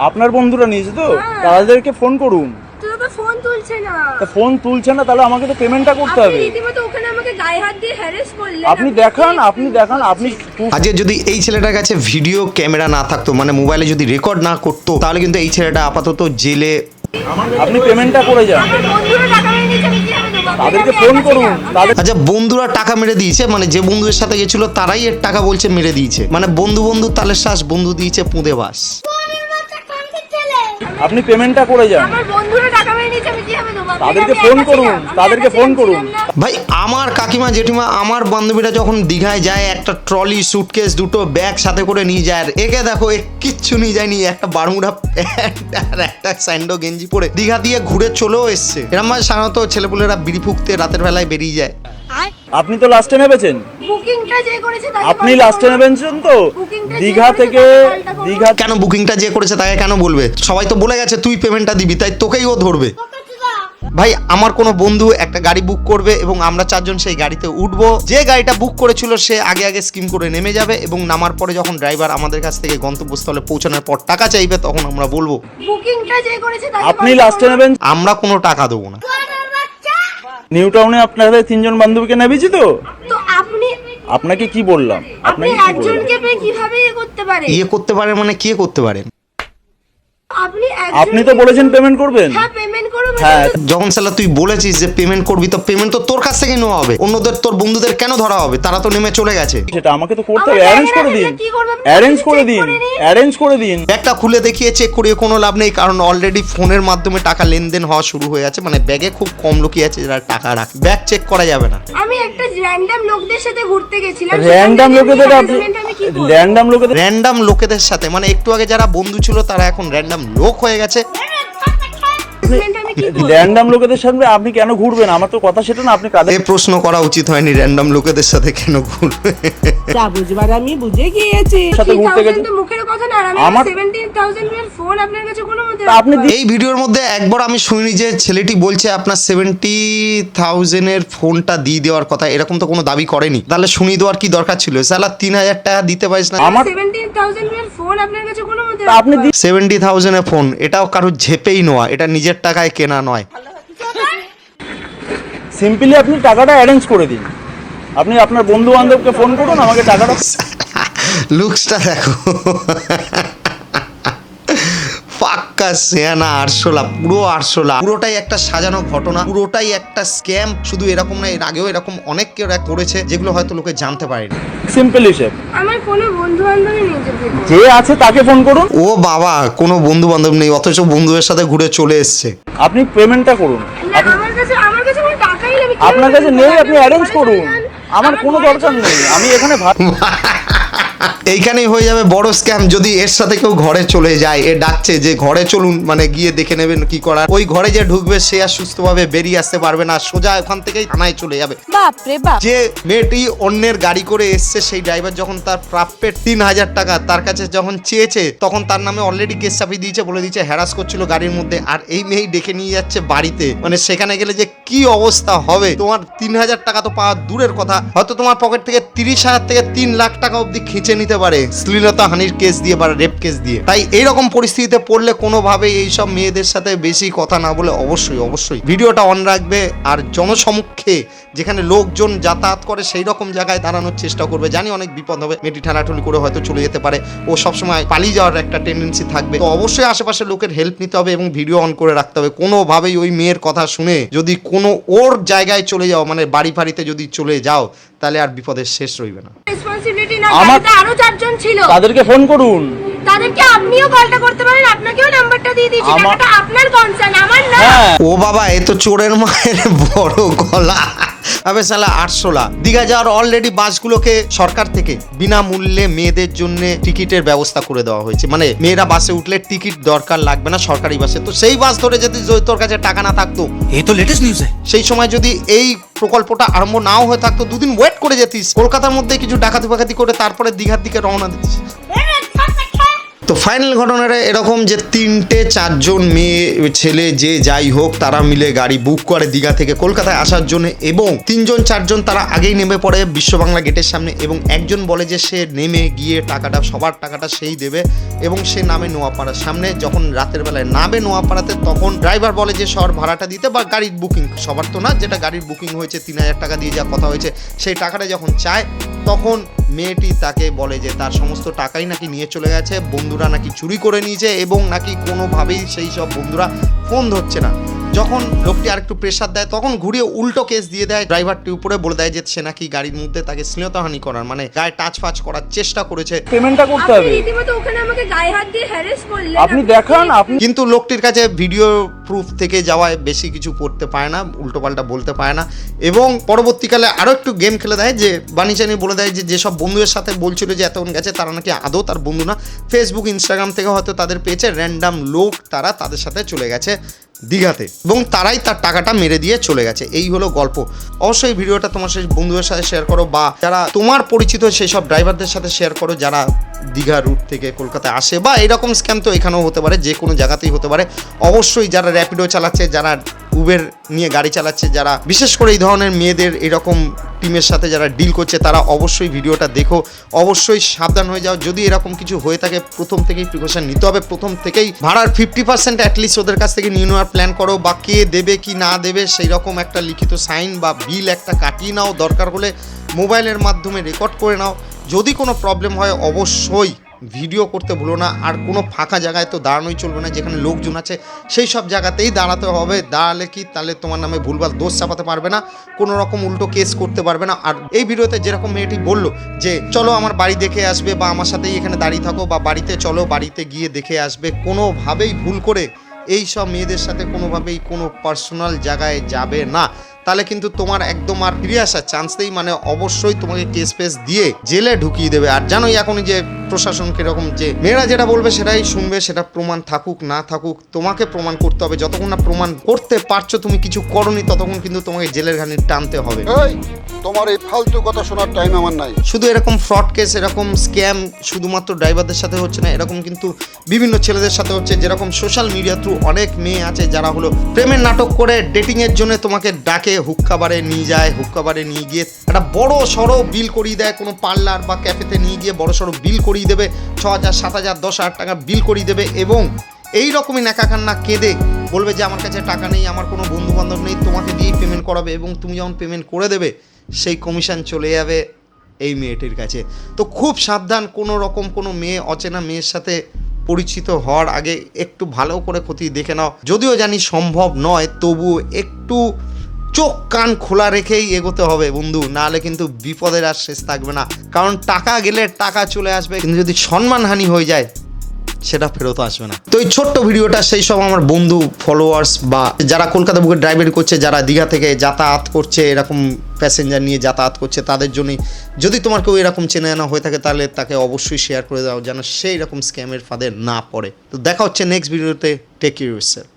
আপনার বন্ধুরা নিয়েছে তো, তাদেরকে ফোন করুন। ফোন তুলছে না। তা ফোন তুলছে না, তাহলে আমাকে তো পেমেন্টটা করতে হবে। আপনি রীতিমতো ওখানে আমাকে গায়ে হাত দিয়ে হ্যারাস করলেন। আপনি দেখান আপনি। আজকে যদি এই ছেলেটার কাছে ভিডিও ক্যামেরা না থাকতো, মানে মোবাইলে যদি রেকর্ড না করতো, তাহলে কিন্তু এই ছেলেটা আপাতত জেলে। আপনি পেমেন্টটা করে যান। আমার বন্ধুরা টাকা মেরে নিয়েছে, আমি কিভাবে দেবো? তাদেরকে ফোন করুন। আচ্ছা, বন্ধুরা টাকা মেরে দিয়েছে, মানে যে বন্ধুদের সাথে গেছিল তারাই এর টাকা বলছে মেরে দিয়েছে, মানে বন্ধু তালের শ্বাস, বন্ধু দিয়েছে পুঁদে বাস। আপনি পেমেন্টটা করে যান। আমার বন্ধুরা টাকা মেরে নিয়েছে, আমি কিভাবে দেবো? তাদেরকে ফোন করুন। ভাই, আমার কাকিমা জেঠিমা আমার বান্ধবীরা যখন দীঘায় যায়, একটা ট্রলি সুটকেস দুটো ব্যাগ সাথে করে নিয়ে যায়, আর একে দেখো এ কিচ্ছু নিয়ে যায়নি, একটা বারমুডা প্যান্ট আর একটা স্যান্ডো গেঞ্জি পরে দীঘা দিয়ে ঘুরে চলেও এসছে। এরকম মানে সাধারণত ছেলেপুলেরা বিড়ি ফুঁকতে রাতের বেলায় বেরিয়ে যায়। আপনি তো লাস্টে নেবেছেন। বুকিংটা যে করেছে তাকে আপনি লাস্টে নেবেন তো দীঘা থেকে। দীঘা কেন বুকিংটা যে করেছে তাকে কেন বলবে? সবাই তো বলে গেছে তুই পেমেন্টটা দিবি, তাই তোকেই ও ধরবে। ভাই, আমার কোনো বন্ধু একটা গাড়ি বুক করবে এবং আমরা চারজন সেই গাড়িতে উঠবো। যে গাড়িটা বুক করেছিল সে আগে স্কিম করে নেমে যাবে এবং নামার পরে যখন ড্রাইভার আমাদের কাছ থেকে গন্তব্যস্থলে পৌঁছানোর পর টাকা চাইবে, তখন আমরা বলবো বুকিংটা যে করেছে তাকে আপনি লাস্টে নেবেন। আমরা কোনো টাকা দেবো না। নিউ টাউনে আপনাদের তিনজন বান্ধবীকে নেবেছি তো। তো আপনাকে কি বললাম? আপনি একজনকে পেয়ে কিভাবে করতে পারেন? করতে পারে মানে কে করতে পারেন? আপনি তো বলেছেন পেমেন্ট করবেন। হ্যাঁ, পেমেন্ট করব। হ্যাঁ, যখন সালা তুই বলেছিস যে পেমেন্ট করবি, তো পেমেন্ট তো তোর কাছ থেকে নেওয়া হবে। অন্যদের, তোর বন্ধুদের কেন ধরা হবে? তারা তো নেমে চলে গেছে। সেটা আমাকে তো করতে হবে। অ্যারেঞ্জ করে দিন। ব্যাগটা খুলে দেখিয়ে চেক করিয়ে কোনো লাভ নেই, কারণ অলরেডি ফোনের মাধ্যমে টাকা লেনদেন হওয়া শুরু হয়ে আছে। মানে ব্যাগে খুব কম লোকই আছে যারা টাকা রাখে, ব্যাগ চেক করা যাবে না। আমি একটা র্যান্ডম লোকদের সাথে ঘুরতে গেছিলাম। র্যান্ডম লোকেদের সাথে মানে একটু আগে যারা বন্ধু ছিল তারা এখন র্যান্ডম লোক হয়ে গেছে। র্যান্ডম লোকেদের সাথে আপনি কেন ঘুরবেন? আমার তো কথা সেটা না। আপনি কাদের প্রশ্ন করা উচিত হয়নি, র্যান্ডম লোকেদের সাথে কেন ঘুরবে? যা বুঝবার আমি বুঝে গিয়েছি। সাথে ঘুরতে গেছেন? তো মুখের কথা না। আমার 17,000 এর ফোন আপনার কাছে কোনো মতে আপনি এই ভিডিওর মধ্যে একবার আমি শুনি যে ছেলেটি বলছে আপনার 70,000 এর ফোনটা দিয়ে দেওয়ার কথা। এরকম তো কোনো দাবি করেনি, তাহলে শুনিয়ে দেওয়ার কি দরকার ছিল? সালা 3,000 টাকা দিতে পারিস না? আমার 17,000 এর ফোন আপনার কাছে কোনো মতে আপনি 70,000 এর ফোন, এটাও কারোর ঝেপেই নেওয়া, এটা নিজের টাকায় কেনা নয়। সিম্পলি আপনি টাকাটা অ্যারেঞ্জ করে দিন। আপনি আপনার বন্ধু বান্ধবকে ফোন করুন, আমাকে টাকাটা। লুকসটা দেখো, পাক্কা সেনা আরশোলা, পুরো আরশোলা। পুরোটাই একটা সাজানো ঘটনা, পুরোটাই একটা স্ক্যাম। শুধু এরকম না, এর আগেও এরকম অনেক কেউ করেছে যেগুলো হয়তো লোকে জানতে পারেনি। সিম্পল হিসেব। আমার কোনো বন্ধু বান্ধবী নেই। যে আছে তাকে ফোন করুন। ও বাবা, কোনো বন্ধু বান্ধব নেই, অথচ বন্ধুদের সাথে ঘুরে চলে এসছে। আপনি পেমেন্টটা করুন। আমার কাছে কোনো টাকাই নেই। আপনার কাছে নেই, আপনি অ্যারেঞ্জ করুন। আমার কোনো দরকার নেই। আমি এখানে এইখানেই হয়ে যাবে বড় স্ক্যাম যদি এর সাথে কেউ ঘরে চলে যায়। এ ডাকছে যে ঘরে চলুন, মানে গিয়ে দেখে নেবেন কি করার। ওই ঘরে যে ঢুকবে সে আর সুস্থভাবে বেরিয়ে আসতে পারবে না, সোজা ওখান থেকেই থানায় চলে যাবে। বাপ রে বাপ। যে মেয়েটি অন্যের গাড়ি করে এসছে, সেই ড্রাইভার যখন তার প্রাপ্যের 3,000 টাকা তার কাছে যখন চেয়েছে, তখন তার নামে অলরেডি কেস চাপিয়ে দিয়েছে, বলে দিয়েছে হ্যারাস করছিল গাড়ির মধ্যে। আর এই মেয়েই ডেকে নিয়ে যাচ্ছে বাড়িতে। মানে সেখানে গেলে যে কি অবস্থা হবে, তোমার 3,000 টাকা তো পাওয়া দূরের কথা, হয়তো তোমার পকেট থেকে 30,000 থেকে 3 লাখ টাকা অব্দি খিঁচে নিতে পারে শ্লীলতা হানির কেস দিয়ে বা রেপ কেস দিয়ে। তাই এইরকম পরিস্থিতিতে পড়লে কোনোভাবেই এইসব মেয়েদের সাথে বেশি কথা না বলে অবশ্যই ভিডিওটা অন রাখবে। আর জনসমক্ষে যেখানে লোকজন যাতায়াত করে সেই রকম জায়গায় দাঁড়ানোর চেষ্টা করবে। জানি অনেক বিপদ হবে, মেয়েটি ঠেলাঠুলি করে হয়তো চলে যেতে পারে, ও সবসময় পালিয়ে যাওয়ার একটা টেন্ডেন্সি থাকবে। তো অবশ্যই আশেপাশে লোকের হেল্প নিতে হবে এবং ভিডিও অন করে রাখতে হবে। কোনোভাবেই ওই মেয়ের কথা শুনে যদি কোনো ওর জায়গায় চলে যাও, মানে বাড়ি ফাড়িতে যদি চলে যাও, তাহলে আর বিপদের শেষ রইবে না। রেসপন্সিবিলিটি না। গাড়িতে আরো 4 জন ছিল। তাদেরকে ফোন করুন। তাদেরকে আপনিও কলটা করতে পারেন, আপনাকেও নাম্বারটা দিয়ে দিয়েছি। টাকাটা আপনার কনসার্ন, আমার না। ও বাবা, এ তো চোরের মায়ের বড় গলা। আবে শালা আরশোলা। দীঘা যাওয়ার অলরেডি বাসগুলোকে সরকার থেকে বিনামূল্যে মেয়েদের জন্য টিকিটের ব্যবস্থা করে দেওয়া হয়েছে। মানে মেয়েরা বাসে উঠলে টিকিট দরকার লাগবে না সরকারি বাসে। তো সেই বাস ধরে যদি তোর কাছে টাকা না থাকতো, এই তো লেটেস্ট নিউজ। সেই সময় যদি এই প্রকল্পটা আরম্ভ নাও হয়ে থাকতো, 2 দিন ওয়েট করে যেতিস, কলকাতার মধ্যে কিছু ডাকাতি ফাকাতি করে তারপরে দীঘার দিকে রওনা দিতিস। তো ফাইনাল ঘটনাটা এরকম যে 3-4জন মেয়ে ছেলে যে যাই হোক তারা মিলে গাড়ি বুক করে দীঘা থেকে কলকাতায় আসার জন্য, এবং 3-4জন তারা আগেই নেমে পড়ে বিশ্ব বাংলা গেটের সামনে, এবং একজন বলে যে সে নেমে গিয়ে টাকাটা সবার টাকাটা সেই দেবে এবং সে নামে নোয়াপাড়ার সামনে। যখন রাতের বেলায় নামে নোয়াপাড়াতে তখন ড্রাইভার বলে যে শহর ভাড়াটা দিতে বা গাড়ির বুকিং, সবার তো না, যেটা গাড়ির বুকিং হয়েছে 3000 টাকা দিয়ে যা কথা হয়েছে সেই টাকাটা যখন চায় তখন মেয়েটি তাকে বলে যে তার সমস্ত টাকাই নাকি নিয়ে চলে গেছে, বন্ধুরা নাকি চুরি করে নিয়েছে এবং নাকি কোনোভাবেই সেই সব বন্ধুরা ফোন ধরছে না। যখন লোকটি আরেকটু প্রেশার দেয় তখন ঘুরিয়ে উল্টো কেস দিয়ে দেয় ড্রাইভারটি উপরে, বলে দেয় যে সে নাকি গাড়ির মধ্যে তাকে শ্লীলতাহানি করার মানে গায়ে টাচ ফাচ করার চেষ্টা করেছে। পেমেন্টটা করতে আপনি হবে। রীতিমতো ওখানে আমাকে গায়ে হাত দিয়ে হ্যারাস করলেন। আপনি দেখান, আপনি কিন্তু লোকটির কাছে ভিডিও প্রুফ থেকে যাওয়ায় বেশি কিছু করতে পারে না, উল্টোপাল্টা বলতে পারে না, এবং পরবর্তীকালে আরও একটু গেম খেলে দেয় যে বানিচানি বলে দেয় যে যেসব বন্ধুদের সাথে বলছিল যে এতক্ষণ গেছে তারা নাকি আদৌ তার বন্ধু না, ফেসবুক ইনস্টাগ্রাম থেকে হয়তো তাদের পেয়েছে র্যান্ডাম লোক, তারা তাদের সাথে চলে গেছে দীঘাতে এবং তারাই তার টাকাটা মেরে দিয়ে চলে গেছে। এই হলো গল্প। অবশ্যই ভিডিওটা তোমার সেই বন্ধুদের সাথে শেয়ার করো বা যারা তোমার পরিচিত সেই সব ড্রাইভারদের সাথে শেয়ার করো যারা দীঘা রুট থেকে কলকাতায় আসে, বা এরকম স্ক্যাম তো এখানেও হতে পারে, যে কোনো জায়গাতেই হতে পারে। অবশ্যই যারা র্যাপিডো চালাচ্ছে, যারা উবের নিয়ে গাড়ি চালাচ্ছে, যারা বিশেষ করে এই ধরনের মেয়েদের এরকম টিমের সাথে যারা ডিল করছে, তারা অবশ্যই ভিডিওটা দেখো, অবশ্যই সাবধান হয়ে যাও। যদি এরকম কিছু হয়ে থাকে প্রথম থেকেই প্রিকশন নিতে হবে, প্রথম থেকেই ভাড়ার 50% অ্যাটলিস্ট ওদের কাছ থেকে নিয়ে নেওয়ার প্ল্যান করো, বা কে দেবে কি না দেবে সেই রকম একটা লিখিত সাইন বা বিল একটা কাটিয়ে নাও, দরকার হলে মোবাইলের মাধ্যমে রেকর্ড করে নাও। যদি কোনো প্রবলেম হয় অবশ্যই ভিডিও করতে ভুলো না। আর কোনো ফাঁকা জায়গায় তো দাঁড়ানোই চলবে না, যেখানে লোকজন আছে সেই সব জায়গাতেই দাঁড়াতে হবে। দাঁড়ালে কি তাহলে তোমার নামে ভুলভাল দোষ চাপাতে পারবে না, কোনো রকম উল্টো কেস করতে পারবে না। আর এই ভিডিওতে যেরকম মেয়েটি বললো যে চলো আমার বাড়ি দেখে আসবে বা আমার সাথেই এখানে দাঁড়িয়ে থাকো বা বাড়িতে চলো, বাড়িতে গিয়ে দেখে আসবে, কোনোভাবেই ভুল করে এই সব মেয়েদের সাথে কোনোভাবেই কোনো পার্সোনাল জায়গায় যাবে না, তাহলে কিন্তু তোমার একদম আর ফিরে আসার চান্স নেই। মানে অবশ্যই তোমাকে কেস ফেস দিয়ে জেলে ঢুকিয়ে দেবে। আর জানোই এখনই যে প্রশাসন কিরকম, যে মেয়েরা যেটা বলবে সেটাই শুনবে, সেটা প্রমাণ থাকুক না থাকুক তোমাকে প্রমাণ করতে হবে। যতক্ষণ না প্রমাণ করতে পারছো তুমি কিছু করনি, ততক্ষণ কিন্তু তোমাকে জেলের ঘানি টানতে হবে। তোমার এই ফালতু কথা শোনার টাইম আমার নাই। শুধু এরকম ফ্রড কেস, এরকম স্ক্যাম শুধুমাত্র ড্রাইভারদের সাথে হচ্ছে না, এরকম কিন্তু বিভিন্ন ছেলেদের সাথে হচ্ছে। যেরকম সোশ্যাল মিডিয়া থ্রু অনেক মেয়ে আছে যারা হলো প্রেমের নাটক করে ডেটিংয়ের জন্য তোমাকে ডাকে, হুক্কা বারে নিয়ে যায়, হুক্কা বারে নিয়ে গিয়ে একটা বড় সড়ো বিল করিয়ে দেয়, কোনো পার্লার বা ক্যাফেতে নিয়ে গিয়ে বড় সড়ো বিল করিয়ে দেবে, 6,000 7,000 10,000 টাকা বিল করিয়ে দেবে, এবং এই রকমই নাকাকান্না কেঁদে বলবে যে আমার কাছে টাকা নেই, আমার কোনো বন্ধু বান্ধব নেই, তোমাকে দিয়েই পেমেন্ট করাবে, এবং তুমি যখন পেমেন্ট করে দেবে সেই কমিশন চলে যাবে এই মেয়েটির কাছে। তো খুব সাবধান, কোনো রকম কোনো মেয়ে, অচেনা মেয়ের সাথে পরিচিত হওয়ার আগে একটু ভালো করে খতিয়ে দেখে নাও। যদিও জানি সম্ভব নয়, তবুও একটু চোখ কান খোলা রেখেই এগোতে হবে বন্ধু, নাহলে কিন্তু বিপদের আর শেষ থাকবে না। কারণ টাকা গেলে টাকা চলে আসবে, কিন্তু যদি সম্মানহানি হয়ে যায় সেটা ফেরত আসবে না। তো এই ছোট্ট ভিডিওটা সেই সব আমার বন্ধু, ফলোয়ার্স বা যারা কলকাতা বুকে ড্রাইভারি করছে, যারা দীঘা থেকে যাতায়াত করছে, এরকম প্যাসেঞ্জার নিয়ে যাতায়াত করছে, তাদের জন্যই। যদি তোমার কেউ এরকম চেনা জানা হয়ে থাকে তাহলে তাকে অবশ্যই শেয়ার করে দাও, যেন সেই রকম স্ক্যামের ফাঁদে না পড়ে। তো দেখা হচ্ছে নেক্সট ভিডিওতে। Take care yourself.